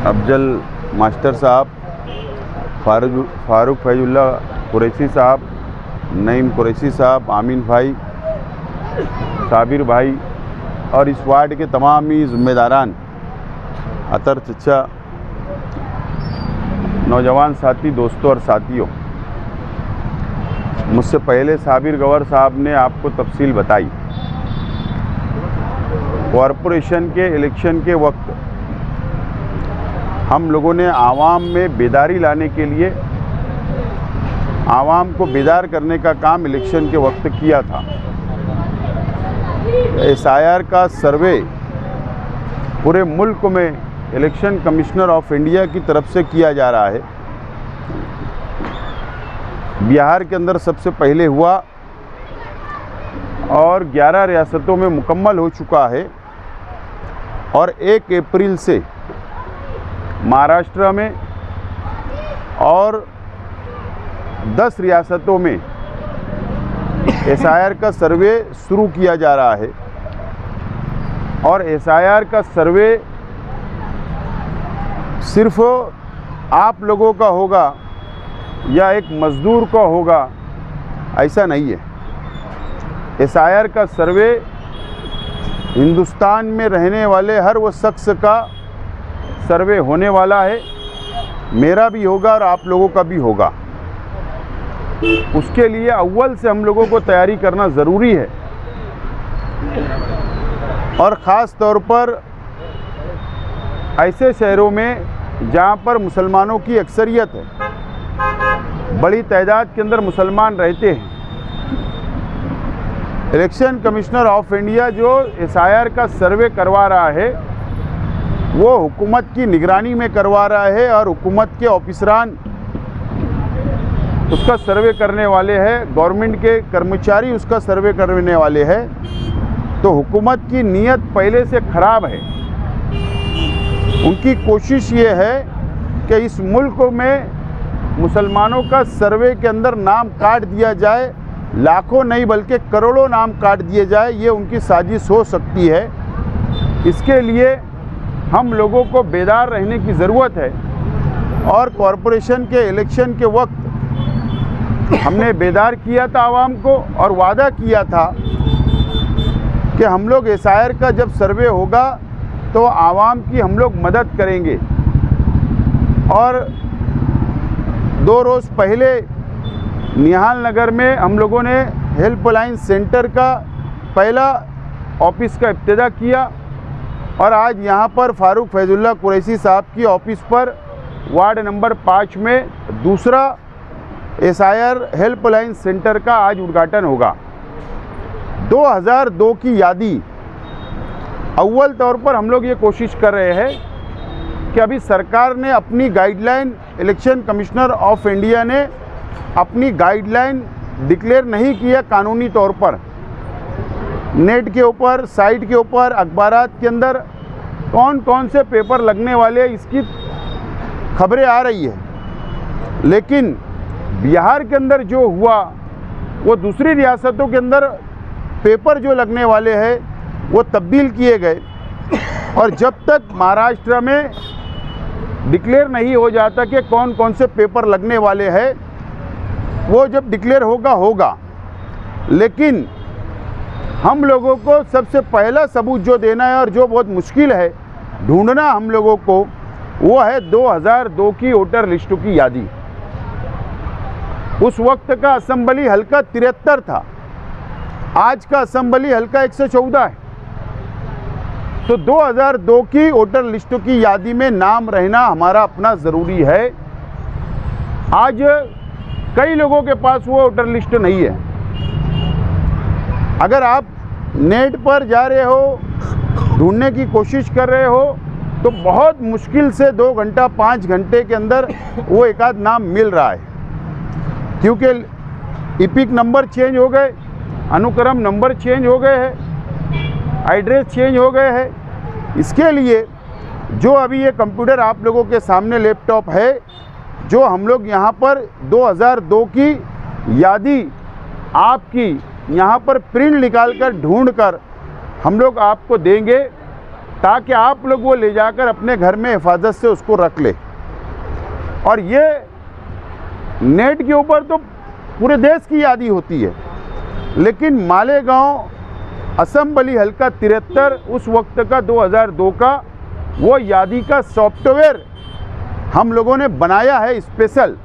Afzal master साहब, फारूक फैजुल्ला कुरैशी साहब, नईम कुरैशी साहब, आमीन भाई, साबिर भाई और इस वार्ड के तमाम ही ज़िम्मेदारान, अतर चचा, नौजवान साथी, दोस्तों और साथियों, मुझसे पहले साबिर गवर साहब ने आपको तफसील बताई। कॉरपोरेशन के इलेक्शन के वक्त हम लोगों ने आवाम में बेदारी लाने के लिए, आवाम को बेदार करने का काम इलेक्शन के वक्त किया था। SIR का सर्वे पूरे मुल्क में इलेक्शन कमिश्नर ऑफ इंडिया की तरफ से किया जा रहा है। बिहार के अंदर सबसे पहले हुआ और 11 रियासतों में मुकम्मल हो चुका है और 1 अप्रैल से महाराष्ट्र में और 10 रियासतों में SIR का सर्वे शुरू किया जा रहा है। और SIR का सर्वे सिर्फ आप लोगों का होगा या एक मज़दूर का होगा, ऐसा नहीं है। SIR का सर्वे हिंदुस्तान में रहने वाले हर वो शख्स का सर्वे होने वाला है। मेरा भी होगा और आप लोगों का भी होगा। उसके लिए अव्वल से हम लोगों को तैयारी करना ज़रूरी है और ख़ास तौर पर ऐसे शहरों में जहाँ पर मुसलमानों की अक्सरियत है, बड़ी तादाद के अंदर मुसलमान रहते हैं। इलेक्शन कमिश्नर ऑफ इंडिया जो SIR का सर्वे करवा रहा है वो हुकूमत की निगरानी में करवा रहा है और हुकूमत के ऑफिसरान उसका सर्वे करने वाले हैं, गवर्नमेंट के कर्मचारी उसका सर्वे करने वाले हैं। तो हुकूमत की नीयत पहले से ख़राब है। उनकी कोशिश ये है कि इस मुल्क में मुसलमानों का सर्वे के अंदर नाम काट दिया जाए, लाखों नहीं बल्कि करोड़ों नाम काट दिए जाए। ये उनकी साजिश हो सकती है। इसके लिए हम लोगों को बेदार रहने की ज़रूरत है और कॉरपोरेशन के इलेक्शन के वक्त हमने बेदार किया था आवाम को और वादा किया था कि हम लोग SIR का जब सर्वे होगा तो आवाम की हम लोग मदद करेंगे। और 2 रोज़ पहले निहाल नगर में हम लोगों ने हेल्पलाइन सेंटर का पहला ऑफिस का इब्तिदा किया और आज यहाँ पर फारूक फैजुल्ला कुरैशी साहब की ऑफिस पर वार्ड नंबर 5 में दूसरा SIR हेल्पलाइन सेंटर का आज उद्घाटन होगा। 2002 की यादी, अव्वल तौर पर हम लोग ये कोशिश कर रहे हैं कि अभी सरकार ने अपनी guideline, election commissioner of India ने अपनी गाइडलाइन डिक्लेयर नहीं किया कानूनी तौर पर। नेट के ऊपर, साइट के ऊपर, अखबारात के अंदर कौन कौन से पेपर लगने वाले इसकी खबरें आ रही है। लेकिन बिहार के अंदर जो हुआ वो दूसरी रियासतों के अंदर पेपर जो लगने वाले हैं वो तब्दील किए गए। और जब तक महाराष्ट्र में डिक्लेयर नहीं हो जाता कि कौन कौन से पेपर लगने वाले हैं, वो जब डिक्लेयर होगा। लेकिन हम लोगों को सबसे पहला सबूत जो देना है और जो बहुत मुश्किल है ढूंढना हम लोगों को, वो है 2002 की वोटर लिस्टों की यादी। उस वक्त का असेंबली हल्का 73 था, आज का असेंबली हल्का 114 है। तो 2002 की वोटर लिस्टों की यादी में नाम रहना हमारा अपना ज़रूरी है। आज कई लोगों के पास वो वोटर लिस्ट नहीं है। अगर आप नेट पर जा रहे हो, ढूंढने की कोशिश कर रहे हो, तो बहुत मुश्किल से 2 घंटा 5 घंटे के अंदर वो एक आध नाम मिल रहा है, क्योंकि इपिक नंबर चेंज हो गए, अनुक्रम नंबर चेंज हो गए हैं, एड्रेस चेंज हो गए हैं। इसके लिए जो अभी ये कंप्यूटर आप लोगों के सामने लैपटॉप है, जो हम लोग यहाँ पर 2002 की यादी आपकी यहाँ पर प्रिंट निकाल कर ढूंढ कर हम लोग आपको देंगे, ताकि आप लोग वो ले जाकर अपने घर में हिफाजत से उसको रख ले। और ये नेट के ऊपर तो पूरे देश की यादी होती है, लेकिन मालेगांव असम्बली हल्का 73 उस वक्त का 2002 का वो यादी का सॉफ्टवेयर हम लोगों ने बनाया है, स्पेशल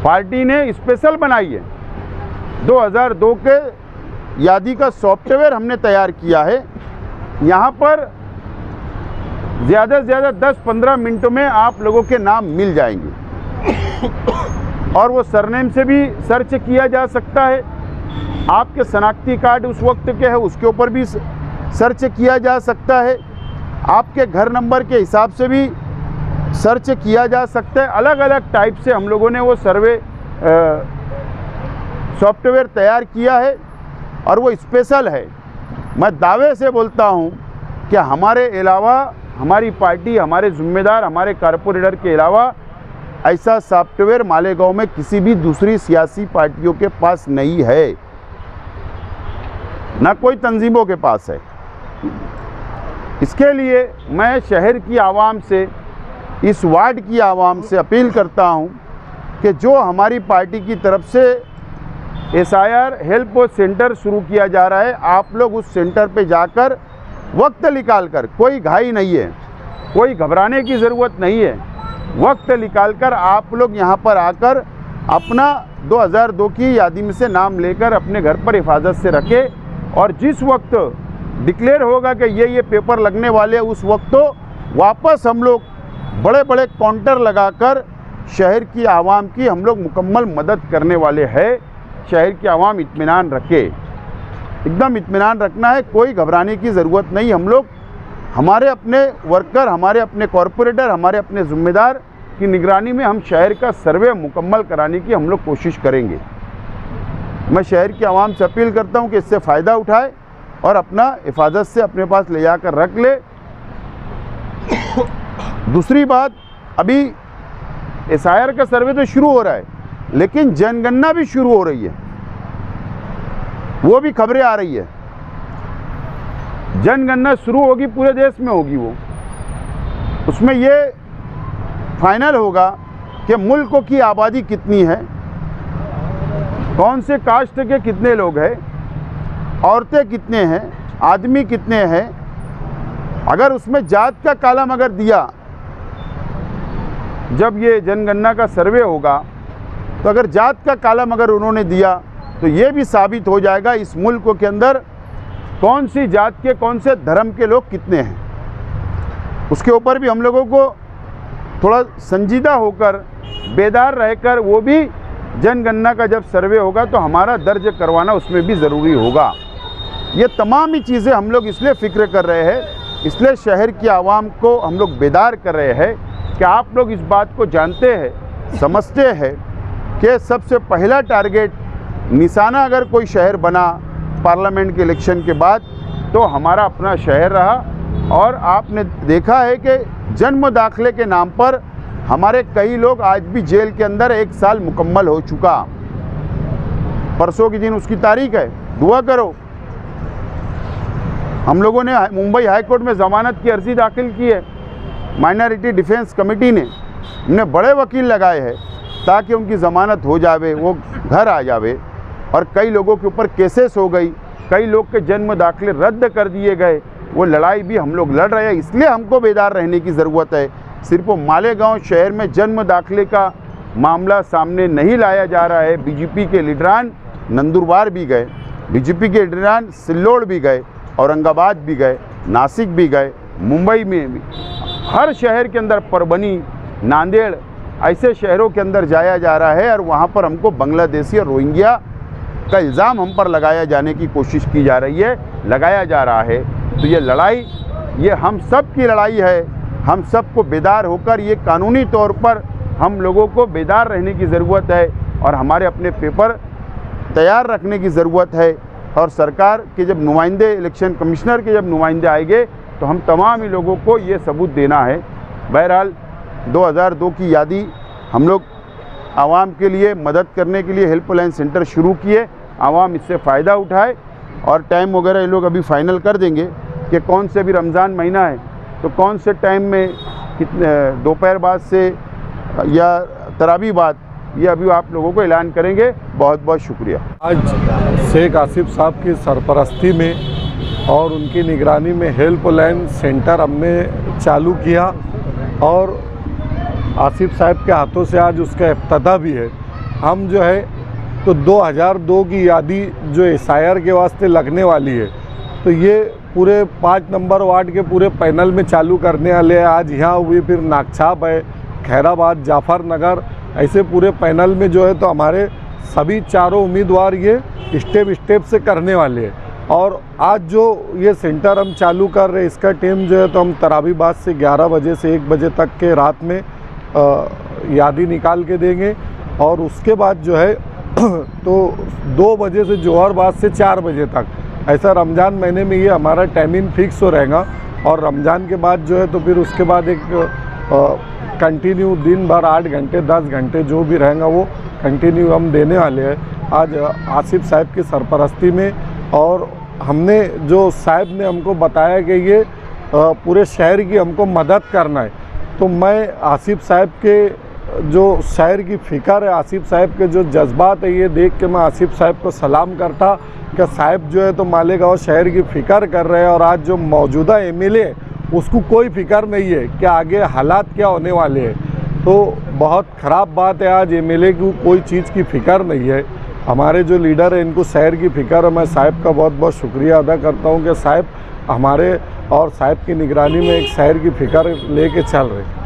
पार्टी ने स्पेशल बनाई है। 2002 के यादी का सॉफ्टवेयर हमने तैयार किया है। यहाँ पर ज़्यादा से ज़्यादा 10-15 मिनटों में आप लोगों के नाम मिल जाएंगे और वो सरनेम से भी सर्च किया जा सकता है। आपके शनाख्ती कार्ड उस वक्त के है उसके ऊपर भी सर्च किया जा सकता है। आपके घर नंबर के हिसाब से भी सर्च किया जा सकता है। अलग अलग टाइप से हम लोगों ने वो सर्वे सॉफ्टवेयर तैयार किया है और वो स्पेशल है। मैं दावे से बोलता हूँ कि हमारे अलावा, हमारी पार्टी, हमारे जिम्मेदार, हमारे कारपोरेटर के अलावा ऐसा सॉफ्टवेयर मालेगांव में किसी भी दूसरी सियासी पार्टियों के पास नहीं है, ना कोई तंजीमों के पास है। इसके लिए मैं शहर की आवाम से, इस वार्ड की आवाम से अपील करता हूं कि जो हमारी पार्टी की तरफ से SIR हेल्प सेंटर शुरू किया जा रहा है, आप लोग उस सेंटर पे जाकर वक्त निकाल कर, कोई घाई नहीं है, कोई घबराने की ज़रूरत नहीं है, वक्त निकाल कर आप लोग यहाँ पर आकर अपना 2002 की यादी में से नाम लेकर अपने घर पर हिफाजत से रखें। और जिस वक्त डिक्लेयर होगा कि ये पेपर लगने वाले, उस वक्त तो वापस हम लोग बड़े बड़े काउंटर लगाकर शहर की आवाम की हम लोग मुकम्मल मदद करने वाले हैं। शहर की आवाम इत्मीनान रखे, एकदम इत्मीनान रखना है, कोई घबराने की ज़रूरत नहीं। हम लोग, हमारे अपने वर्कर, हमारे अपने कॉरपोरेटर, हमारे अपने ज़िम्मेदार की निगरानी में हम शहर का सर्वे मुकम्मल कराने की हम लोग कोशिश करेंगे। मैं शहर की आवाम से अपील करता हूं कि इससे फ़ायदा उठाए और अपना हिफाजत से अपने पास ले जाकर रख ले। दूसरी बात, अभी SIR का सर्वे तो शुरू हो रहा है, लेकिन जनगणना भी शुरू हो रही है, वो भी खबरें आ रही है। जनगणना शुरू होगी, पूरे देश में होगी वो। उसमें ये फाइनल होगा कि मुल्क की आबादी कितनी है, कौन से कास्ट के कितने लोग हैं, औरतें कितने हैं, आदमी कितने हैं। अगर उसमें जात का कॉलम अगर दिया, जब ये जनगणना का सर्वे होगा तो अगर जात का कॉलम अगर उन्होंने दिया तो ये भी साबित हो जाएगा इस मुल्क के अंदर कौन सी जात के, कौन से धर्म के लोग कितने हैं। उसके ऊपर भी हम लोगों को थोड़ा संजीदा होकर, बेदार रहकर, वो भी जनगणना का जब सर्वे होगा तो हमारा दर्ज करवाना उसमें भी ज़रूरी होगा। ये तमाम ही चीज़ें हम लोग इसलिए फ़िक्र कर रहे हैं, इसलिए शहर की आवाम को हम लोग बेदार कर रहे हैं कि आप लोग इस बात को जानते हैं, समझते हैं कि सबसे पहला टारगेट, निशाना अगर कोई शहर बना पार्लियामेंट के इलेक्शन के बाद तो हमारा अपना शहर रहा। और आपने देखा है कि जन्म दाखिले के नाम पर हमारे कई लोग आज भी जेल के अंदर, 1 साल मुकम्मल हो चुका, परसों के दिन उसकी तारीख है, दुआ करो। हम लोगों ने मुंबई हाई कोर्ट में ज़मानत की अर्ज़ी दाखिल की है, माइनॉरिटी डिफेंस कमेटी ने, हमने बड़े वकील लगाए हैं ताकि उनकी ज़मानत हो जावे, वो घर आ जावे। और कई लोगों के ऊपर केसेस हो गई, कई लोग के जन्म दाखिले रद्द कर दिए गए। वो लड़ाई भी हम लोग लड़ रहे हैं, इसलिए हमको बेदार रहने की ज़रूरत है। सिर्फ मालेगांव शहर में जन्म दाखिले का मामला सामने नहीं लाया जा रहा है। बीजेपी के लीडरान नंदुरबार भी गए, बीजेपी के लीडरान सिल्लोड़ भी गए, औरंगाबाद भी गए, नासिक भी गए, मुंबई में भी, हर शहर के अंदर, परभनी, नांदेड़, ऐसे शहरों के अंदर जाया जा रहा है। और वहाँ पर हमको बांग्लादेशी और रोहिंग्या का इल्ज़ाम हम पर लगाया जाने की कोशिश की जा रही है, लगाया जा रहा है। तो ये लड़ाई, ये हम सब की लड़ाई है। हम सबको बेदार होकर, ये कानूनी तौर पर हम लोगों को बेदार रहने की ज़रूरत है और हमारे अपने पेपर तैयार रखने की ज़रूरत है। और सरकार के जब नुमाइंदे, इलेक्शन कमिश्नर के जब नुमाइंदे आएंगे तो हम तमाम ही लोगों को ये सबूत देना है। बहरहाल 2002 की यादी हम लोग आवाम के लिए मदद करने के लिए हेल्पलाइन सेंटर शुरू किए, आवाम इससे फ़ायदा उठाए। और टाइम वगैरह ये लोग अभी फाइनल कर देंगे, कि कौन से, अभी रमज़ान महीना है तो कौन से टाइम में कितने दोपहर बाद से या तरावी बाद, ये अभी आप लोगों को ऐलान करेंगे। बहुत बहुत शुक्रिया। आज शेख आसिफ साहब की सरपरस्ती में और उनकी निगरानी में हेल्पलाइन सेंटर हमने चालू किया और आसिफ साहब के हाथों से आज उसका इफ्तिताह भी है। हम जो है तो 2002 की यादी जो SIR के वास्ते लगने वाली है, तो ये पूरे 5 नंबर वार्ड के पूरे पैनल में चालू करने वाले हैं। आज यहाँ हुई, फिर नागछाप है, खैराबाद, जाफर नगर, ऐसे पूरे पैनल में जो है तो हमारे सभी चारों उम्मीदवार ये स्टेप से करने वाले हैं। और आज जो ये सेंटर हम चालू कर रहे हैं, इसका टाइम जो है तो हम तरावी बाद से 11 बजे से 1 बजे तक के रात में यादी निकाल के देंगे और उसके बाद जो है तो 2 बजे से जोहर बाद से 4 बजे तक, ऐसा रमज़ान महीने में ये हमारा टाइमिंग फिक्स हो रहेगा। और रमज़ान के बाद जो है तो फिर उसके बाद एक कंटिन्यू दिन भर 8 घंटे 10 घंटे जो भी रहेगा वो कंटिन्यू हम देने वाले हैं आज आसिफ साहब की सरपरस्ती में। और हमने जो साहब ने हमको बताया कि ये पूरे शहर की हमको मदद करना है, तो मैं आसिफ साहब के जो शहर की फ़िक्र है, आसिफ साहब के जो जज्बात है, ये देख के मैं आसिफ साहब को सलाम करता कि साहब जो है तो मालेगांव शहर की फ़िक्र कर रहे हैं। और आज जो मौजूदा MLA उसको कोई फ़िक्र नहीं है कि आगे हालात क्या होने वाले हैं। तो बहुत ख़राब बात है, आज MLA को कोई चीज़ की फ़िक्र नहीं है। हमारे जो लीडर हैं इनको शहर की फ़िक्र है। मैं साहब का बहुत बहुत शुक्रिया अदा करता हूँ कि साहब हमारे और साहब की निगरानी में एक शहर की फ़िक्र लेके चल रहे हैं।